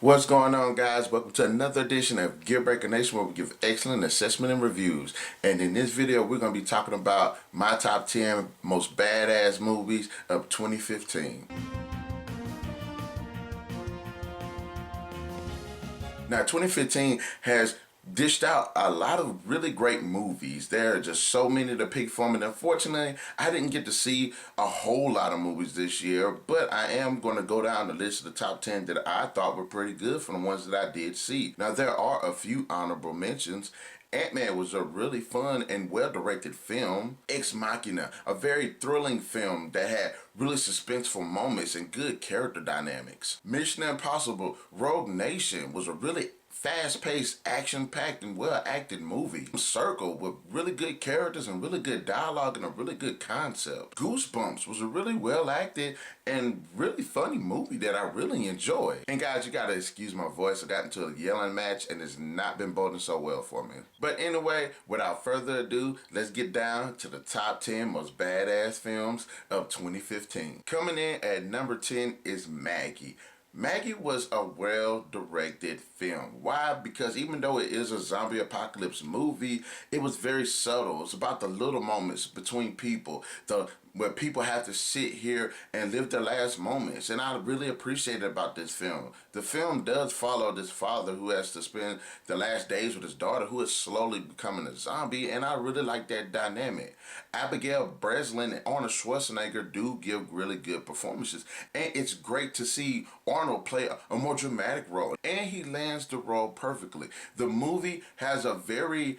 What's going on, guys? Welcome to another edition of GEARBreakerNation, where we give excellent assessment and reviews. And in this video, we're going to be talking about my top 10 most badass movies of 2015. Now, 2015 has dished out a lot of really great movies. There are just so many to pick from, and unfortunately, I didn't get to see a whole lot of movies this year, but I am going to go down the list of the top 10 that I thought were pretty good from the ones that I did see. Now, there are a few honorable mentions. Ant-Man was a really fun and well-directed film. Ex Machina, a very thrilling film that had really suspenseful moments and good character dynamics. Mission Impossible Rogue Nation was a really fast-paced, action-packed, and well-acted movie. Circle, with really good characters and really good dialogue and a really good concept. Goosebumps was a really well-acted and really funny movie that I really enjoyed. And guys, you gotta excuse my voice. I got into a yelling match and it's not been boding so well for me. But anyway, without further ado, let's get down to the top 10 most badass films of 2015. Coming in at number 10 is Maggie. Maggie was a well-directed film. Why? Because even though it is a zombie apocalypse movie, it was very subtle. It's about the little moments between people, where people have to sit here and live their last moments. And I really appreciate it about this film. The film does follow this father who has to spend the last days with his daughter, who is slowly becoming a zombie, and I really like that dynamic. Abigail Breslin and Arnold Schwarzenegger do give really good performances, and it's great to see Arnold play a more dramatic role, and he lands the role perfectly. The movie has a very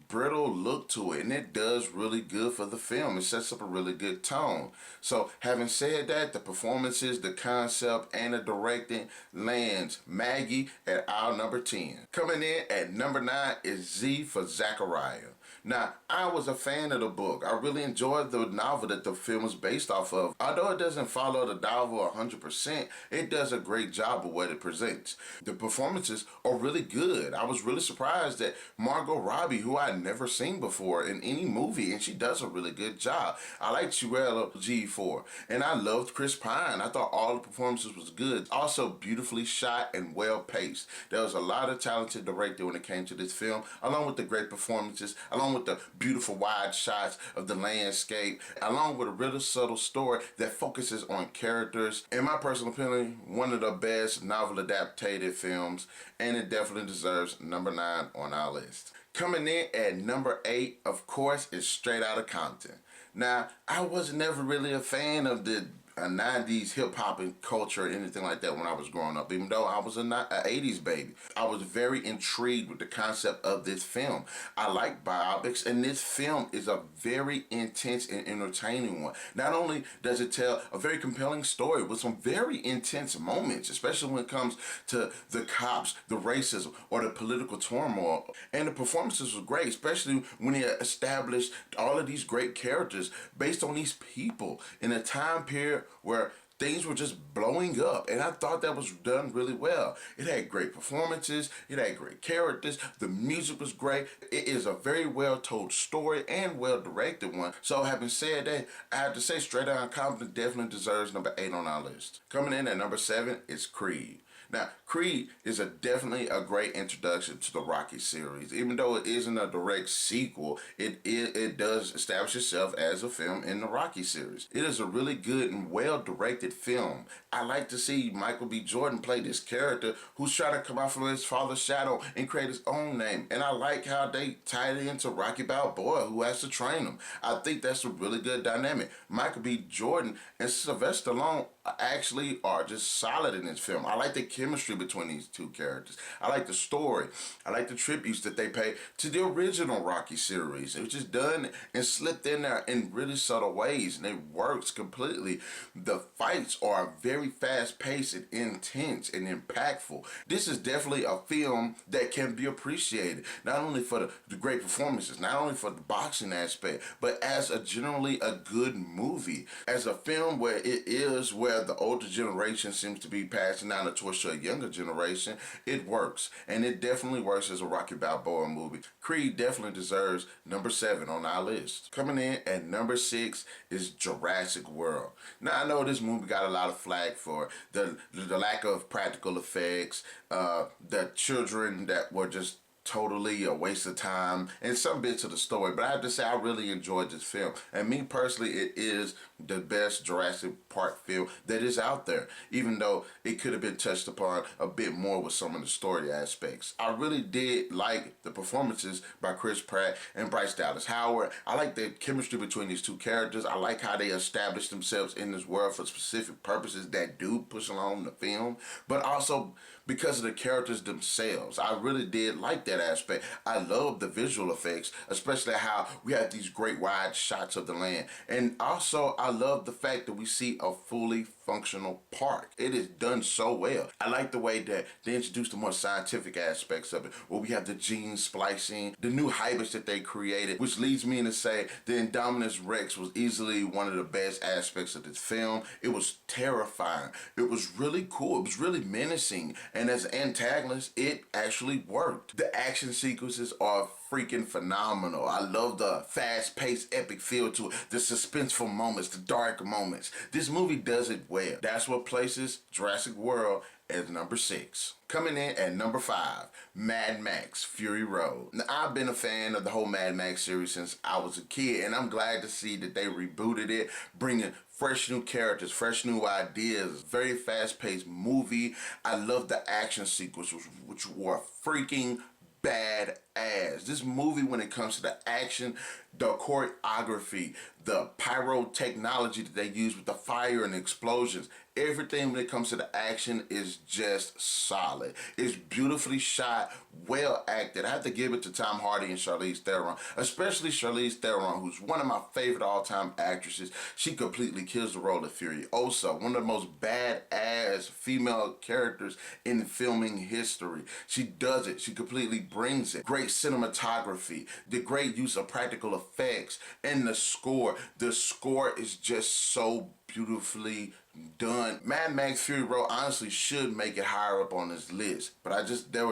brittle look to it, and it does really good for the film. It sets up a really good tone. So having said that, the performances, the concept, and the directing lands Maggie at our number 10. Coming in at number 9 is Z for Zachariah. Now, I was a fan of the book. I really enjoyed the novel that the film is based off of. Although it doesn't follow the novel 100%, it does a great job of what it presents. The performances are really good. I was really surprised that Margot Robbie, who I had never seen before in any movie, and she does a really good job. I like Chiwetel Ejiofor, and I loved Chris Pine. I thought all the performances was good. Also beautifully shot and well paced. There was a lot of talented directing when it came to this film, along with the great performances, along with the beautiful wide shots of the landscape, along with a really subtle story that focuses on characters. In my personal opinion, one of the best novel adapted films, and it definitely deserves number 9 on our list. Coming in at number 8, of course, is Straight Outta Compton. Now, I was never really a fan of the 90s hip-hop and culture or anything like that when I was growing up, even though I was an 80s baby. I was very intrigued with the concept of this film. I like biopics, and this film is a very intense and entertaining one. Not only does it tell a very compelling story with some very intense moments, especially when it comes to the cops, the racism, or the political turmoil, and the performances were great, especially when it established all of these great characters based on these people in a time period where things were just blowing up, and I thought that was done really well. It had great performances, it had great characters, the music was great. It is a very well told story and well directed one. So having said that, I have to say Straight Outta Compton definitely deserves number 8 on our list. Coming in at number 7 is Creed. Now, Creed is definitely a great introduction to the Rocky series. Even though it isn't a direct sequel, it does establish itself as a film in the Rocky series. It is a really good and well-directed film. I like to see Michael B. Jordan play this character who's trying to come out from his father's shadow and create his own name. And I like how they tied it into Rocky Balboa, who has to train him. I think that's a really good dynamic. Michael B. Jordan and Sylvester Stallone actually are just solid in this film. I like the chemistry between these two characters. I like the story. I like the tributes that they pay to the original Rocky series. It was just done and slipped in there in really subtle ways, and it works completely. The fights are very fast-paced and intense and impactful. This is definitely a film that can be appreciated, not only for the great performances, not only for the boxing aspect, but as generally a good movie. As a film where it is well where the older generation seems to be passing down the torch to a younger generation, it works. And it definitely works as a Rocky Balboa movie. Creed definitely deserves number 7 on our list. Coming in at number 6 is Jurassic World. Now, I know this movie got a lot of flack for the lack of practical effects, the children that were just totally a waste of time, and some bits of the story. But I have to say, I really enjoyed this film. And me personally, it is the best Jurassic Park film that is out there, even though it could have been touched upon a bit more with some of the story aspects. I really did like the performances by Chris Pratt and Bryce Dallas Howard. I like the chemistry between these two characters. I like how they established themselves in this world for specific purposes that do push along the film, but also because of the characters themselves. I really did like that aspect. I love the visual effects, especially how we have these great wide shots of the land. And also, I love the fact that we see a fully functional park. It is done so well. I like the way that they introduced the more scientific aspects of it, where we have the gene splicing, the new hybrids that they created, which leads me to say the Indominus Rex was easily one of the best aspects of this film. It was terrifying. It was really cool. It was really menacing. And as an antagonist, it actually worked. The action sequences are freaking phenomenal. I love the fast-paced epic feel to it, the suspenseful moments, the dark moments. This movie does it well. That's what places Jurassic World as number 6. Coming in at number 5, Mad Max Fury Road. Now, I've been a fan of the whole Mad Max series since I was a kid, and I'm glad to see that they rebooted it, bringing fresh new characters, fresh new ideas. Very fast-paced movie. I love the action sequence, which were freaking badass. This movie, when it comes to the action, the choreography, the pyrotechnology that they use with the fire and the explosions, everything when it comes to the action is just solid. It's beautifully shot, well acted. I have to give it to Tom Hardy and Charlize Theron, especially Charlize Theron, who's one of my favorite all-time actresses. She completely kills the role of Furiosa, one of the most badass female characters in filming history. She does it. She completely brings it. Great cinematography, the great use of practical effects, and the score. The score is just so beautifully done. Mad Max Fury Road honestly should make it higher up on this list, but it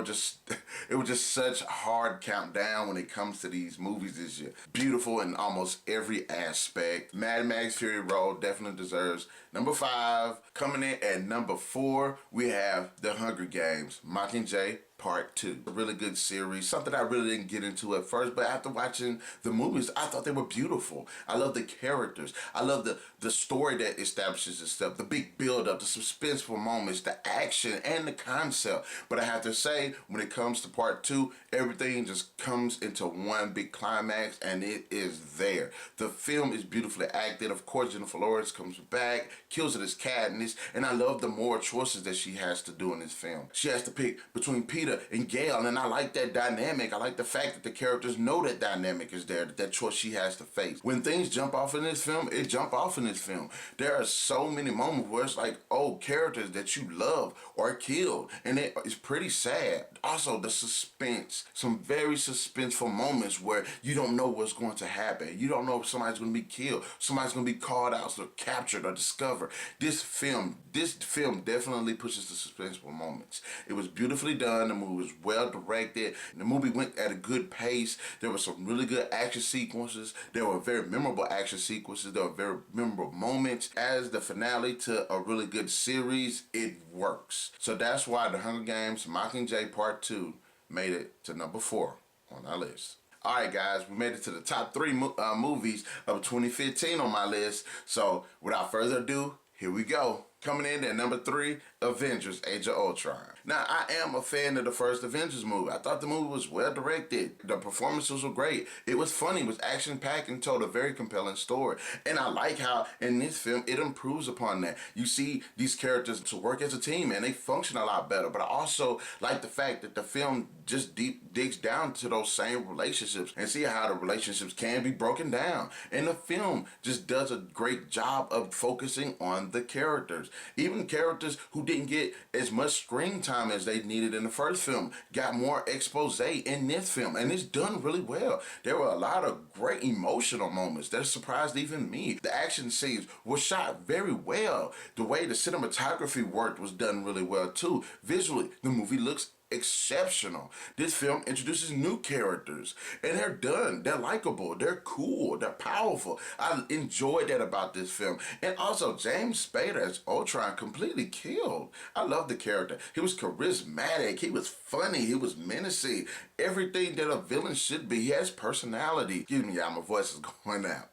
was just such a hard countdown when it comes to these movies this year. Beautiful in almost every aspect. Mad Max Fury Road definitely deserves number 5. Coming in at number 4, we have The Hunger Games Mockingjay Part 2. A really good series, something I really didn't get into at first, but after watching the movies, I thought they were beautiful. I love the characters. I love the story that establishes itself, the big build-up, the suspenseful moments, the action, and the concept. But I have to say, when it comes to Part 2, everything just comes into one big climax, and it is there. The film is beautifully acted. Of course, Jennifer Lawrence comes back, kills it as Katniss, and I love the moral choices that she has to do in this film. She has to pick between Peter and Gale, and I like that dynamic. I like the fact that the characters know that dynamic is there, that choice she has to face. When things jump off in this film, it jump off in this film. There are so many moments where it's like, oh, characters that you love are killed, and it's pretty sad. Also, the suspense, some very suspenseful moments where you don't know what's going to happen. You don't know if somebody's going to be killed, somebody's going to be called out, or captured, or discovered. This film definitely pushes the suspenseful moments. It was beautifully done. The movie was well directed. The movie went at a good pace. There were some really good action sequences. There were very memorable action sequences. There were very memorable moments. As the finale to a really good series, it works. So that's why The Hunger Games Mockingjay Part 2 made it to number 4 on our list. Alright guys, we made it to the top 3 movies of 2015 on my list. So without further ado, here we go. Coming in at number 3, Avengers Age of Ultron. Now, I am a fan of the first Avengers movie. I thought the movie was well directed. The performances were great. It was funny, it was action-packed, and told a very compelling story. And I like how, in this film, it improves upon that. You see these characters to work as a team, and they function a lot better. But I also like the fact that the film just digs down to those same relationships and see how the relationships can be broken down. And the film just does a great job of focusing on the characters. Even characters who didn't get as much screen time as they needed in the first film got more expose in this film, and it's done really well. There were a lot of great emotional moments that surprised even me. The action scenes were shot very well. The way the cinematography worked was done really well too. Visually, the movie looks exceptional. This film introduces new characters, and they're done. They're likable. They're cool. They're powerful. I enjoyed that about this film. And also, James Spader as Ultron completely killed. I love the character. He was charismatic. He was funny. He was menacing. Everything that a villain should be. He has personality. Excuse me, y'all. My voice is going out.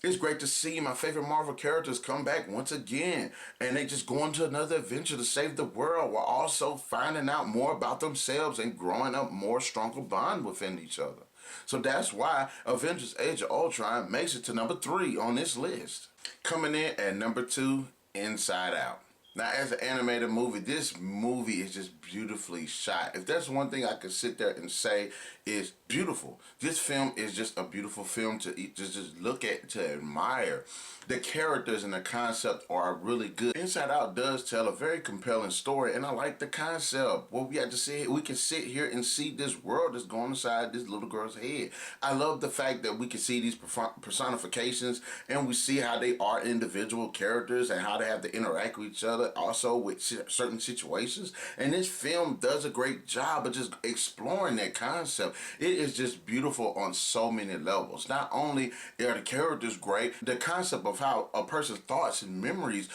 It's great to see my favorite Marvel characters come back once again, and they just go into another adventure to save the world while also finding out more about themselves and growing up more stronger bond within each other. So that's why Avengers Age of Ultron makes it to number 3 on this list. Coming in at number 2, Inside Out. Now, as an animated movie, this movie is just beautifully shot. If there's one thing I could sit there and say is beautiful, this film is just a beautiful film to just look at, to admire. The characters and the concept are really good. Inside Out does tell a very compelling story, and I like the concept. What we have to see, we can sit here and see this world that's going inside this little girl's head. I love the fact that we can see these personifications, and we see how they are individual characters and how they have to interact with each other, also with certain situations. And this film does a great job of just exploring that concept. It is just beautiful on so many levels. Not only are the characters great, the concept of how a person's thoughts and memories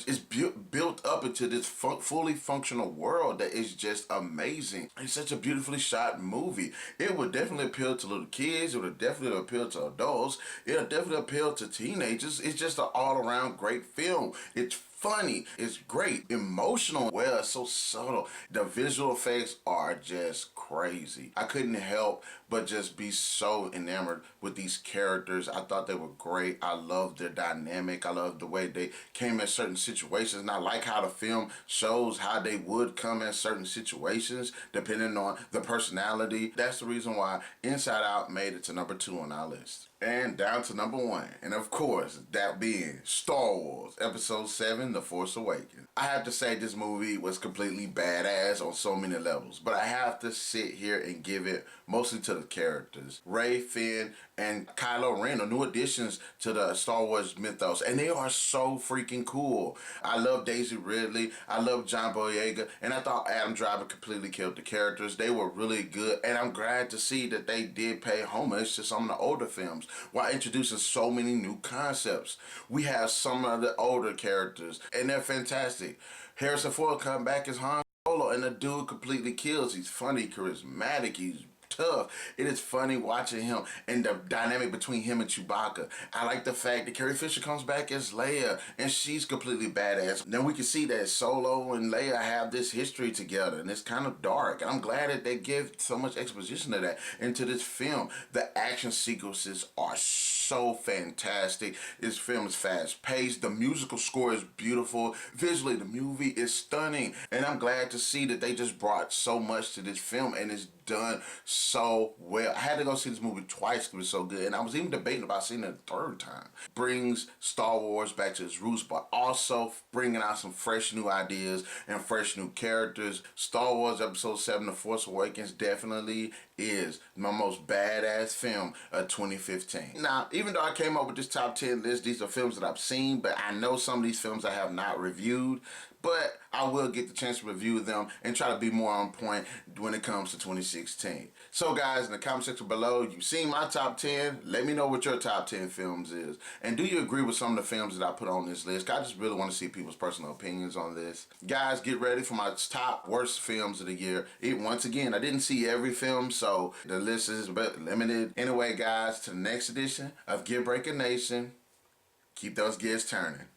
is built up into this fully functional world that is just amazing. It's such a beautifully shot movie. It would definitely appeal to little kids. It would definitely appeal to adults. It would definitely appeal to teenagers. It's just an all-around great film. It's funny, it's great, emotional, well, it's so subtle. The visual effects are just crazy. I couldn't help but just be so enamored with these characters. I thought they were great. I loved their dynamic. I loved the way they came in certain situations, and I like how the film shows how they would come in certain situations depending on the personality. That's the reason why Inside Out made it to number 2 on our list. And down to number 1, and of course, that being Star Wars Episode 7, The Force Awakens. I have to say this movie was completely badass on so many levels, but I have to sit here and give it mostly to the characters. Rey, Finn, and Kylo Ren are new additions to the Star Wars mythos, and they are so freaking cool. I love Daisy Ridley, I love John Boyega, and I thought Adam Driver completely killed the characters. They were really good, and I'm glad to see that they did pay homage to some of the older films while introducing so many new concepts. We have some of the older characters, and they're fantastic. Harrison Ford come back as Han Solo, and the dude completely kills. He's funny, charismatic, he's tough. It is funny watching him and the dynamic between him and Chewbacca. I like the fact that Carrie Fisher comes back as Leia, and she's completely badass. Then we can see that Solo and Leia have this history together, and it's kind of dark, and I'm glad that they give so much exposition to that into this film. The action sequences are so fantastic. This film is fast paced. The musical score is beautiful. Visually, the movie is stunning, and I'm glad to see that they just brought so much to this film, and it's done so well. I had to go see this movie twice because it was so good, and I was even debating about seeing it a third time. Brings Star Wars back to its roots, but also bringing out some fresh new ideas and fresh new characters. Star Wars Episode 7, The Force Awakens definitely is my most badass film of 2015. Now, even though I came up with this top 10 list, these are films that I've seen, but I know some of these films I have not reviewed, but I will get the chance to review them and try to be more on point when it comes to 2016. So guys, in the comment section below, you've seen my top 10. Let me know what your top 10 films is. And do you agree with some of the films that I put on this list? I just really want to see people's personal opinions on this. Guys, get ready for my top worst films of the year. Once again, I didn't see every film, so the list is a bit limited. Anyway, guys, to the next edition of GEARBreakerNation, keep those gears turning.